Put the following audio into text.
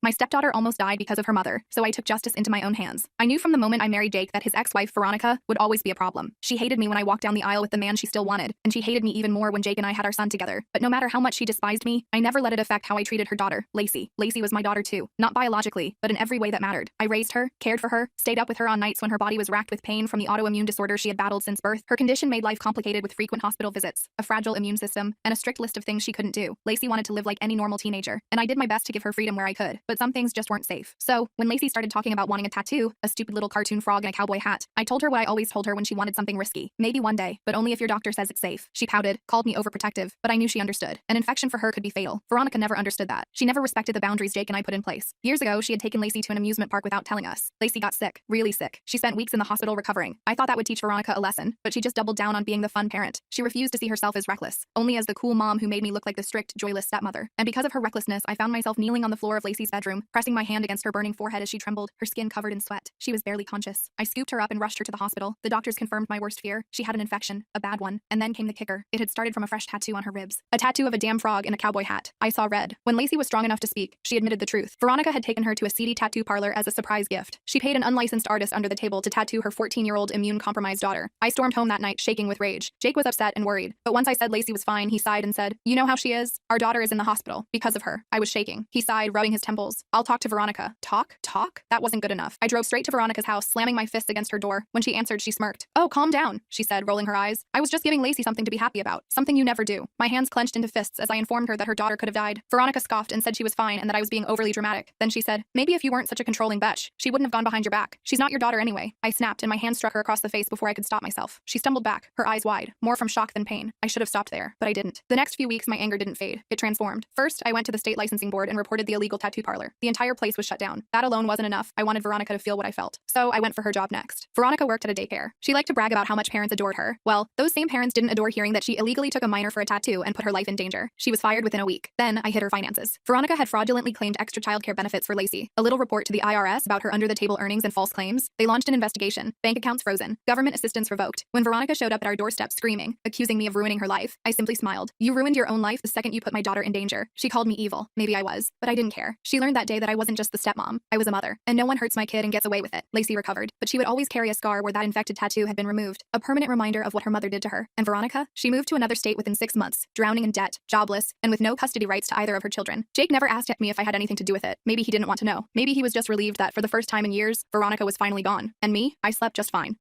My stepdaughter almost died because of her mother, so I took justice into my own hands. I knew from the moment I married Jake that his ex-wife, Veronica, would always be a problem. She hated me when I walked down the aisle with the man she still wanted, and she hated me even more when Jake and I had our son together. But no matter how much she despised me, I never let it affect how I treated her daughter, Lacey. Lacey was my daughter too, not biologically, but in every way that mattered. I raised her, cared for her, stayed up with her on nights when her body was racked with pain from the autoimmune disorder she had battled since birth. Her condition made life complicated with frequent hospital visits, a fragile immune system, and a strict list of things she couldn't do. Lacey wanted to live like any normal teenager, and I did my best to give her freedom where I could, but some things just weren't safe. So, when Lacey started talking about wanting a tattoo, a stupid little cartoon frog and a cowboy hat, I told her what I always told her when she wanted something risky. Maybe one day, but only if your doctor says it's safe. She pouted, called me overprotective, but I knew she understood. An infection for her could be fatal. Veronica never understood that. She never respected the boundaries Jake and I put in place. Years ago, she had taken Lacey to an amusement park without telling us. Lacey got sick, really sick. She spent weeks in the hospital recovering. I thought that would teach Veronica a lesson, but she just doubled down on being the fun parent. She refused to see herself as reckless, only as the cool mom who made me look like the strict, joyless stepmother. And because of her recklessness, I found myself kneeling on the floor of Lacey's bedroom, pressing my hand against her burning forehead as she trembled, her skin covered in sweat. She was barely conscious. I scooped her up and rushed her to the hospital. The doctors confirmed my worst fear. She had an infection, a bad one. And then came the kicker. It had started from a fresh tattoo on her ribs. A tattoo of a damn frog in a cowboy hat. I saw red. When Lacey was strong enough to speak, she admitted the truth. Veronica had taken her to a seedy tattoo parlor as a surprise gift. She paid an unlicensed artist under the table to tattoo her 14-year-old immune-compromised daughter. I stormed home that night, shaking with rage. Jake was upset and worried, but once I said Lacey was fine, he sighed and said, "You know how she is? Our daughter is in the hospital. Because of her." I was shaking. He sighed, rubbing his temples. "I'll talk to Veronica." Talk? That wasn't good enough. I drove straight to Veronica's house, slamming my fists against her door. When she answered, she smirked. "Oh, calm down," she said, rolling her eyes. "I was just giving Lacey something to be happy about. Something you never do." My hands clenched into fists as I informed her that her daughter could have died. Veronica scoffed and said she was fine and that I was being overly dramatic. Then she said, "Maybe if you weren't such a controlling bitch, she wouldn't have gone behind your back. She's not your daughter anyway." I snapped and my hand struck her across the face before I could stop myself. She stumbled back, her eyes wide, more from shock than pain. I should have stopped there, but I didn't. The next few weeks, my anger didn't fade. It transformed. First, I went to the state licensing board and reported the illegal tattoo parlor. The entire place was shut down. That alone wasn't enough. I wanted Veronica to feel what I felt. So I went for her job next. Veronica worked at a daycare. She liked to brag about how much parents adored her. Well, those same parents didn't adore hearing that she illegally took a minor for a tattoo and put her life in danger. She was fired within a week. Then I hid her finances. Veronica had fraudulently claimed extra childcare benefits for Lacey. A little report to the IRS about her under-the-table earnings and false claims. They launched an investigation. Bank accounts frozen. Government assistance revoked. When Veronica showed up at our doorstep screaming, accusing me of ruining her life, I simply smiled. "You ruined your own life the second you put my daughter in danger." She called me evil. Maybe I was, but I didn't care. She learned that day that I wasn't just the stepmom. I was a mother. And no one hurts my kid and gets away with it. Lacey recovered, but she would always carry a scar where that infected tattoo had been removed. A permanent reminder of what her mother did to her. And Veronica? She moved to another state within 6 months, drowning in debt, jobless, and with no custody rights to either of her children. Jake never asked me if I had anything to do with it. Maybe he didn't want to know. Maybe he was just relieved that for the first time in years, Veronica was finally gone. And me? I slept just fine.